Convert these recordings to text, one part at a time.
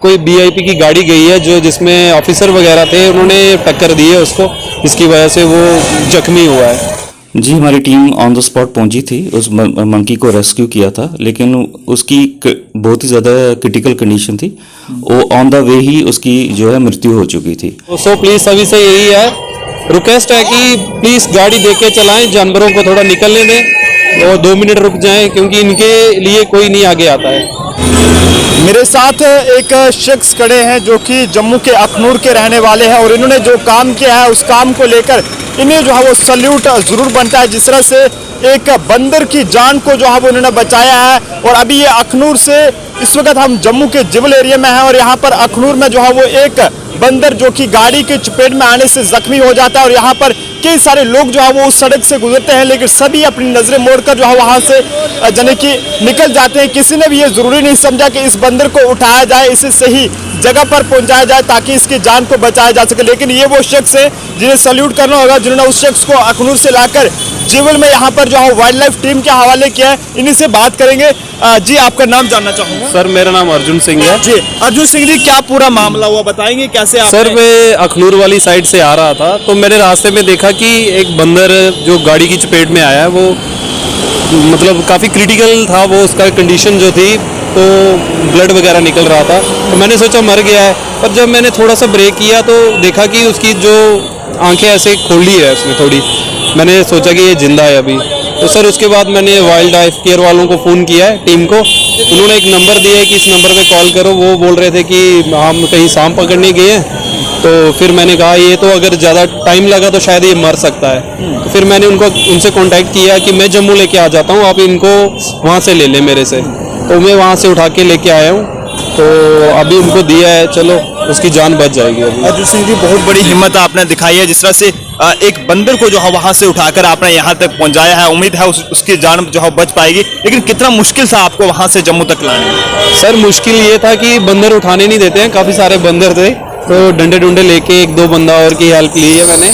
कोई वीआईपी की गाड़ी गई है जो जिसमें ऑफिसर वगैरह थे, उन्होंने टक्कर दी है उसको, जिसकी वजह से वो जख्मी हुआ है। जी, हमारी टीम ऑन द स्पॉट पहुंची थी, उस मंकी को रेस्क्यू किया था, लेकिन उसकी बहुत ही ज़्यादा क्रिटिकल कंडीशन थी। वो ऑन द वे ही उसकी जो है मृत्यु हो चुकी थी। सो प्लीज़ सभी से यही है, रिक्वेस्ट है कि प्लीज़ गाड़ी देख के चलाएं, जानवरों को थोड़ा निकलने दें और 2 मिनट रुक जाएं, क्योंकि इनके लिए कोई नहीं आगे आता है। मेरे साथ एक शख्स खड़े हैं जो कि जम्मू के अखनूर के रहने वाले हैं और इन्होंने जो काम किया है उस काम को लेकर इन्हें जो है वो सल्यूट ज़रूर बनता है। जिस तरह से एक बंदर की जान को जो है वो उन्होंने बचाया है। और अभी ये अखनूर से इस वक्त हम जम्मू के जिबल एरिया में हैं और यहाँ पर अखनूर में जो है वो एक बंदर जो कि गाड़ी के चपेट में आने से जख्मी हो जाता है और यहाँ पर कई सारे लोग जो है वो उस सड़क से गुजरते हैं, लेकिन सभी अपनी नजरें मोड़कर जो है वहाँ से यानी कि निकल जाते हैं। किसी ने भी ये जरूरी नहीं समझा कि इस बंदर को उठाया जाए, इसे सही जगह पर पहुंचाया जाए ताकि इसकी जान को बचाया जा सके। लेकिन ये वो शख्स है जिन्हें सल्यूट करना होगा, जिन्होंने उस शख्स को अखनूर से लाकर जिबल में यहाँ पर जो है वाइल्ड लाइफ टीम के हवाले किया है। इन्हीं से बात करेंगे। जी, आपका नाम जानना चाहूंगा। सर, मेरा नाम अर्जुन सिंह है। जी अर्जुन सिंह जी, क्या पूरा मामला हुआ, बताएंगे कैसे आप? सर, मैं अखनूर वाली साइड से आ रहा था तो मैंने रास्ते में देखा कि एक बंदर जो गाड़ी की चपेट में आया है, वो मतलब काफ़ी क्रिटिकल था, वो उसका कंडीशन जो थी, तो ब्लड वगैरह निकल रहा था। तो मैंने सोचा मर गया है, पर जब मैंने थोड़ा सा ब्रेक किया तो देखा कि उसकी जो आंखें ऐसे खोली है उसने थोड़ी, मैंने सोचा कि ये जिंदा है अभी। तो सर उसके बाद मैंने वाइल्ड लाइफ केयर वालों को फ़ोन किया है, टीम को। उन्होंने एक नंबर दिया है कि इस नंबर पे कॉल करो। वो बोल रहे थे कि हम कहीं सांप पकड़ने गए हैं, तो फिर मैंने कहा ये तो अगर ज़्यादा टाइम लगा तो शायद ये मर सकता है। तो फिर मैंने उनसे कांटेक्ट किया कि मैं जम्मू लेके आ जाता हूँ, आप इनको वहाँ से ले लें मेरे से। तो मैं वहाँ से उठा के लेके आया हूँ, तो अभी उनको दिया है, चलो उसकी जान बच जाएगी अभी। अर्जुन सिंह जी, बहुत बड़ी हिम्मत आपने दिखाई है, जिस तरह से एक बंदर को जो है वहां से उठाकर आपने यहाँ तक पहुंचाया है। उम्मीद है उसकी जान जो है बच पाएगी, लेकिन कितना मुश्किल था आपको वहां से जम्मू तक लाने? सर, मुश्किल ये था कि बंदर उठाने नहीं देते हैं, काफ़ी सारे बंदर थे, तो डंडे डुंडे लेके 1-2 बंदा और की हेल्प ली है मैंने,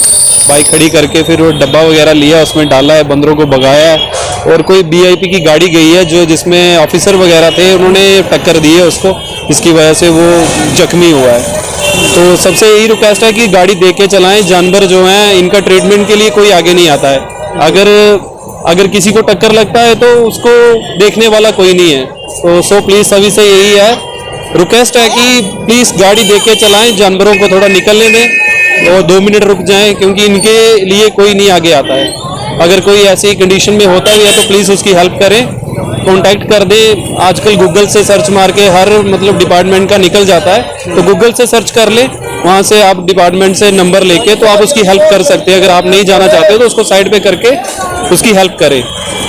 बाइक खड़ी करके फिर वो डब्बा वगैरह लिया, उसमें डाला है, बंदरों को भगाया है। और कोई वीआईपी की गाड़ी गई है जो जिसमें ऑफिसर वगैरह थे, उन्होंने टक्कर दी है उसको, जिसकी वजह से वो जख्मी हुआ है। तो सबसे यही रिक्वेस्ट है कि गाड़ी देख के चलाएं, जानवर जो हैं इनका ट्रीटमेंट के लिए कोई आगे नहीं आता है। अगर किसी को टक्कर लगता है तो उसको देखने वाला कोई नहीं है। तो सो प्लीज़ सभी से यही है, रिक्वेस्ट है कि प्लीज़ गाड़ी देख के चलाएं, जानवरों को थोड़ा निकलने दें और 2 मिनट रुक जाएं, क्योंकि इनके लिए कोई नहीं आगे आता है। अगर कोई ऐसी कंडीशन में होता भी है तो प्लीज़ उसकी हेल्प करें, कांटेक्ट कर दें। आजकल गूगल से सर्च मार के हर मतलब डिपार्टमेंट का निकल जाता है, तो गूगल से सर्च कर लें, वहाँ से आप डिपार्टमेंट से नंबर लेके तो आप उसकी हेल्प कर सकते हैं। अगर आप नहीं जाना चाहते हो तो उसको साइड पे करके उसकी हेल्प करें।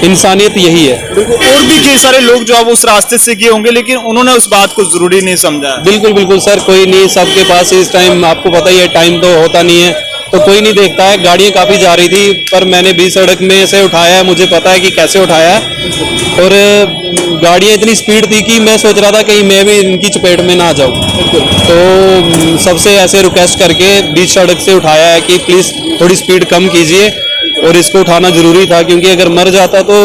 इंसानियत यही है। और भी कई सारे लोग जो है वो उस रास्ते से गए होंगे, लेकिन उन्होंने उस बात को जरूरी नहीं समझा। बिल्कुल बिल्कुल सर, कोई नहीं, सबके पास इस टाइम आपको पता ही है, टाइम तो होता नहीं है, तो कोई नहीं देखता है। गाड़ियाँ काफ़ी जा रही थी, पर मैंने बीच सड़क में से उठाया है, मुझे पता है कि कैसे उठाया है। और गाड़ियाँ इतनी स्पीड थी कि मैं सोच रहा था कहीं मैं भी इनकी चपेट में ना जाऊँ। तो सबसे ऐसे रिक्वेस्ट करके बीच सड़क से उठाया है कि प्लीज़ थोड़ी स्पीड कम कीजिए, और इसको उठाना ज़रूरी था, क्योंकि अगर मर जाता तो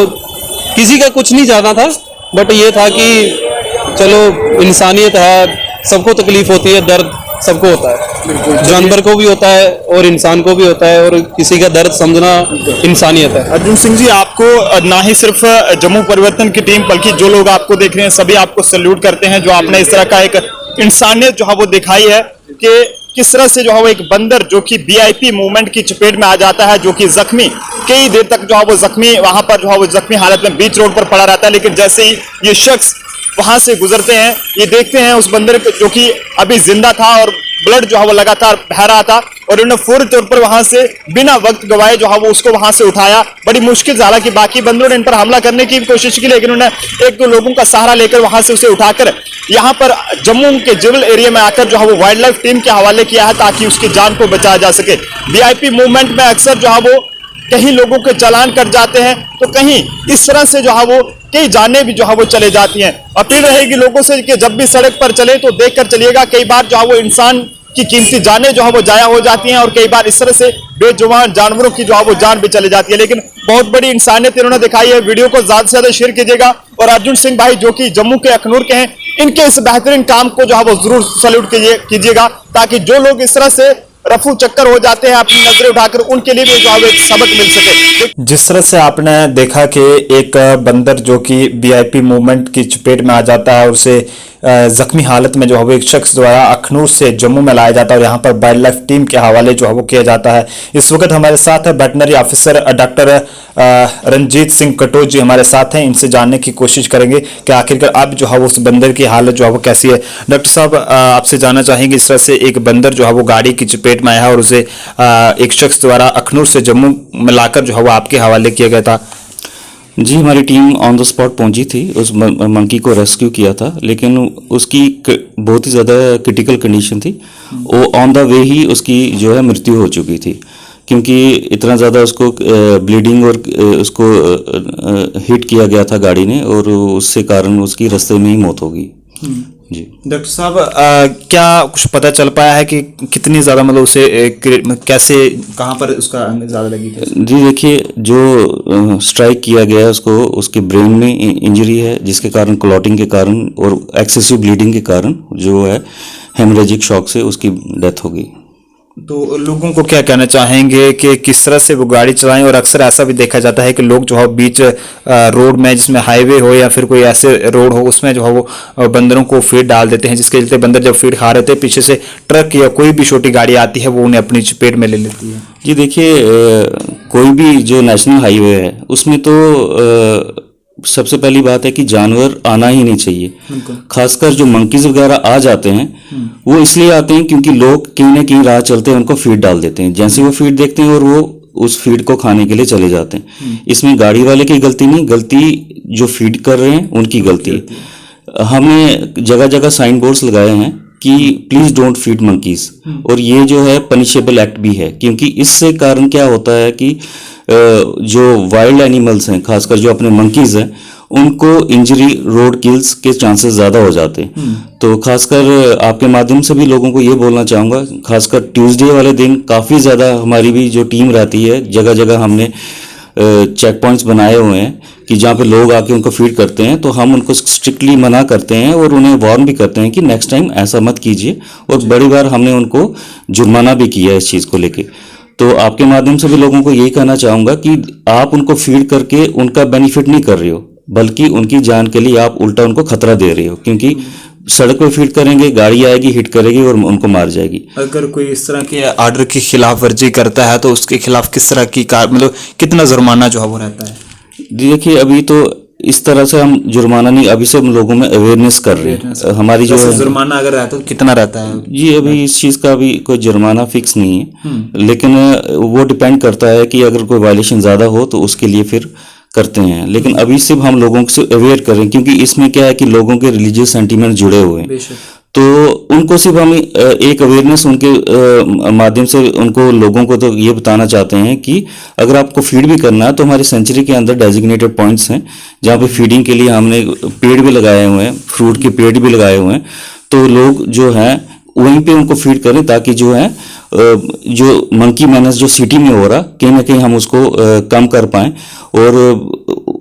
किसी का कुछ नहीं जाना था, बट ये था कि चलो इंसानियत है, सबको तकलीफ होती है, दर्द सबको होता है, जानवर को भी होता है और इंसान को भी होता है, और किसी का दर्द समझना इंसानियत है। अर्जुन सिंह जी, आपको ना ही सिर्फ जम्मू परिवर्तन की टीम बल्कि जो लोग आपको देख रहे हैं सभी आपको सल्यूट करते हैं, जो आपने इस तरह का एक इंसानियत जो है वो दिखाई है कि किस तरह से जो है वो एक बंदर जो कि वीआईपी मूवमेंट की चपेट में आ जाता है, जो कि जख्मी कई देर तक जो है वो जख्मी वहां पर जो है वो जख्मी हालत में बीच रोड पर पड़ा रहता है, लेकिन जैसे ही ये शख्स वहां से गुजरते हैं, ये देखते हैं उस बंदर जो कि अभी जिंदा था और ब्लड जो है वो लगातार बह रहा था, और उन्होंने फौरी तौर पर वहां से बिना वक्त गवाए जो है वो उसको वहां से उठाया। बड़ी मुश्किल से, हालांकि बाकी बंदरों ने इन पर हमला करने की कोशिश की, लेकिन उन्होंने 1-2 लोगों का सहारा लेकर वहां से उसे उठाकर यहाँ पर जम्मू के जिबल एरिया में आकर जो है वो वाइल्ड लाइफ टीम के हवाले किया है, ताकि उसकी जान को बचाया जा सके। वीआईपी मूवमेंट में अक्सर जो है वो कहीं लोगों के चालान कट जाते हैं, तो कहीं इस तरह से जो है वो कई जानें भी जो है वो चले जाती हैं। अपील रहेगी लोगों से कि जब भी सड़क पर चले तो देख कर चलिएगा, कई बार जो है वो इंसान की कीमती जानें जो है वो जाया हो जाती हैं, और कई बार इस तरह से बेजुबान जानवरों की जो है वो जान भी चली जाती है। लेकिन बहुत बड़ी इंसानियत इन्होंने दिखाई है। वीडियो को ज्यादा से ज्यादा शेयर कीजिएगा। और अर्जुन सिंह भाई जो कि जम्मू के अखनूर के हैं, इनके इस बेहतरीन काम को जो है वो जरूर सैल्यूट कीजिएगा, ताकि जो लोग इस तरह से रफू चक्कर हो जाते हैं अपनी नजरें उठाकर, उनके लिए भी जो है एक सबक मिल सके। जिस तरह से आपने देखा कि एक बंदर जो कि वीआईपी मूवमेंट की चपेट में आ जाता है और उसे जख्मी हालत में जो है वो एक शख्स द्वारा अखनूर से जम्मू में लाया जाता है और यहाँ पर वाइल्ड लाइफ टीम के हवाले जो है वो किया जाता है। इस वक्त हमारे साथ है veterinary officer doctor Ranjit Singh Katoch ji हमारे साथ हैं। इनसे जानने की कोशिश करेंगे कि आखिरकार अब जो है वो उस बंदर की हालत जो है वो कैसी है। डॉक्टर साहब, आपसे जानना चाहेंगे, इस तरह से एक बंदर जो है वो गाड़ी की चपेट में आया है और उसे एक शख्स द्वारा अखनूर से जम्मू में लाकर जो है वो आपके हवाले किया गया था। जी, हमारी टीम ऑन द स्पॉट पहुंची थी, उस मंकी को रेस्क्यू किया था, लेकिन उसकी बहुत ही ज़्यादा क्रिटिकल कंडीशन थी। वो ऑन द वे ही उसकी जो है मृत्यु हो चुकी थी, क्योंकि इतना ज़्यादा उसको ब्लीडिंग और उसको हिट किया गया था गाड़ी ने, और उससे कारण उसकी रास्ते में ही मौत हो गई। जी डॉक्टर साहब, क्या कुछ पता चल पाया है कि कितनी ज़्यादा मतलब उसे कैसे, कहाँ पर उसका ज़्यादा लगी थी? जी देखिए, जो स्ट्राइक किया गया उसको, उसके ब्रेन में इंजरी है, जिसके कारण क्लॉटिंग के कारण और एक्सेसिव ब्लीडिंग के कारण जो है हेमरेजिक शॉक से उसकी डेथ हो गई। तो लोगों को क्या कहना चाहेंगे कि किस तरह से वो गाड़ी चलाएं? और अक्सर ऐसा भी देखा जाता है कि लोग जो है बीच रोड में, जिसमें हाईवे हो या फिर कोई ऐसे रोड हो, उसमें जो है वो बंदरों को फीड डाल देते हैं, जिसके चलते बंदर जब फीड खा रहे थे पीछे से ट्रक या कोई भी छोटी गाड़ी आती है वो उन्हें अपनी चपेट में ले लेती है। जी देखिए, कोई भी जो नेशनल हाईवे है उसमें तो सबसे पहली बात है कि जानवर आना ही नहीं चाहिए। खासकर जो मंकीज वगैरह आ जाते हैं वो इसलिए आते हैं क्योंकि लोग कहीं ना कहीं राह चलते हैं उनको फीड डाल देते हैं। जैसे वो फीड देखते हैं और वो उस फीड को खाने के लिए चले जाते हैं। इसमें गाड़ी वाले की गलती नहीं, गलती जो फीड कर रहे हैं उनकी गलती है। हमने जगह जगह साइन बोर्ड्स लगाए हैं कि प्लीज डोंट फीड मंकीज, और ये जो है पनिशेबल एक्ट भी है, क्योंकि इससे कारण क्या होता है कि जो वाइल्ड एनिमल्स हैं, खासकर जो अपने मंकीज हैं, उनको इंजरी, रोड किल्स के चांसेस ज़्यादा हो जाते हैं। तो खासकर आपके माध्यम से भी लोगों को ये बोलना चाहूँगा, खासकर ट्यूसडे वाले दिन काफ़ी ज़्यादा हमारी भी जो टीम रहती है, जगह जगह हमने चेक पॉइंट्स बनाए हुए हैं कि जहाँ पे लोग आके उनको फीड करते हैं, तो हम उनको स्ट्रिक्टली मना करते हैं और उन्हें वार्न भी करते हैं कि नेक्स्ट टाइम ऐसा मत कीजिए। और बड़ी बार हमने उनको जुर्माना भी किया है इस चीज़ को लेके। तो आपके माध्यम से भी लोगों को यही कहना चाहूँगा कि आप उनको फीड करके उनका बेनिफिट नहीं कर रहे हो, बल्कि उनकी जान के लिए आप उल्टा उनको खतरा दे रहे हो, क्योंकि सड़क पे फीड करेंगे, गाड़ी आएगी, हिट करेगी और उनको मार जाएगी। अगर कोई इस तरह के आर्डर की खिलाफ वर्जी करता है तो उसके खिलाफ किस तरह की मतलब कितना जुर्माना जो है वो रहता है? देखिए, अभी तो इस तरह से हम जुर्माना नहीं, अभी से हम लोगों में अवेयरनेस कर रहे हैं। हमारी जो जुर्माना अगर रहता है तो कितना रहता है? जी, अभी इस चीज़ का भी कोई जुर्माना फिक्स नहीं है, लेकिन वो डिपेंड करता है कि अगर कोई वायलेशन ज़्यादा हो तो उसके लिए फिर करते हैं। लेकिन अभी सिर्फ हम लोगों से अवेयर करें, क्योंकि इसमें क्या है कि लोगों के रिलीजियस सेंटीमेंट जुड़े हुए हैं, तो उनको सिर्फ हम एक अवेयरनेस उनके माध्यम से उनको लोगों को तो ये बताना चाहते हैं कि अगर आपको फीड भी करना है तो हमारी सेंचुरी के अंदर डेजिग्नेटेड पॉइंट्स हैं जहाँ पे फीडिंग के लिए हमने पेड़ भी लगाए हुए हैं, फ्रूट के पेड़ भी लगाए हुए हैं। तो लोग जो हैं वहीं पे उनको फीड करें, ताकि जो है जो मंकी मैनस जो सिटी में हो रहा, कहीं ना कहीं हम उसको कम कर पाएं और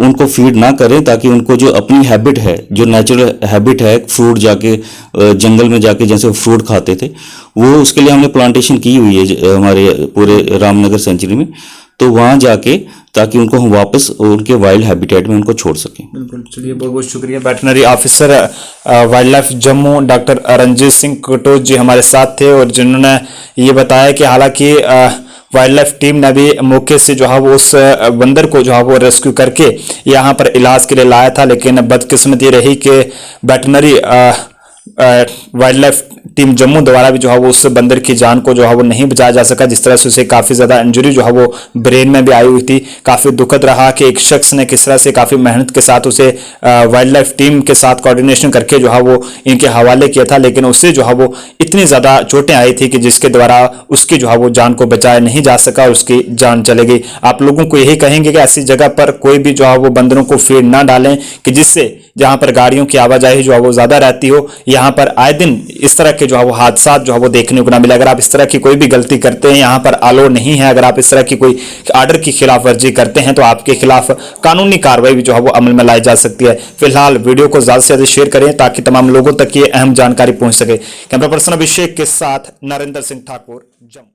उनको फीड ना करें, ताकि उनको जो अपनी हैबिट है, जो नेचुरल हैबिट है, फ्रूट जाके जंगल में जाके जैसे फ्रूट खाते थे, वो उसके लिए हमने प्लांटेशन की हुई है हमारे पूरे रामनगर सेंचुरी में। तो वहाँ जाके ताकि उनको हम वापस उनके वाइल्ड हैबिटेट में उनको छोड़ सकें। बिल्कुल, चलिए बहुत बहुत शुक्रिया। Veterinary officer wildlife Jammu doctor Ranjit Singh Katoch ji हमारे साथ थे और जिन्होंने ये बताया कि हालांकि वाइल्ड लाइफ टीम ने भी मौके से जो है वो उस बंदर को जो है वो रेस्क्यू करके यहाँ पर इलाज के लिए लाया था, लेकिन बदकिस्मती रही कि veterinary wild life team Jammu द्वारा भी जो है वो उस बंदर की जान को जो है वो नहीं बचाया जा सका, जिस तरह से उसे काफ़ी ज़्यादा इंजरी जो है वो ब्रेन में भी आई हुई थी। काफ़ी दुखद रहा कि एक शख्स ने किस तरह से काफ़ी मेहनत के साथ उसे वाइल्ड लाइफ टीम के साथ कोऑर्डिनेशन करके जो है वो इनके हवाले किया था, लेकिन उससे जो है वो इतनी ज़्यादा चोटें आई थी कि जिसके द्वारा उसकी जो है वो जान को बचाया नहीं जा सका, उसकी जान चली गई। आप लोगों को यही कहेंगे कि ऐसी जगह पर कोई भी जो है वो बंदरों को फीड ना डालें कि जिससे जहां पर गाड़ियों की आवाजाही जो है वो ज्यादा रहती हो, यहाँ पर आए दिन इस तरह के जो है वो हादसा जो है वो देखने को ना मिले। अगर आप इस तरह की कोई भी गलती करते हैं, यहाँ पर अलाउ नहीं है, अगर आप इस तरह की कोई आर्डर की खिलाफ वर्जी करते हैं तो आपके खिलाफ कानूनी कार्रवाई भी जो है वो अमल में लाई जा सकती है। फिलहाल वीडियो को ज्यादा से ज्यादा शेयर करें ताकि तमाम लोगों तक ये अहम जानकारी पहुंच सके। कैमरा पर्सन अभिषेक के साथ नरेंद्र सिंह ठाकुर, जम्मू।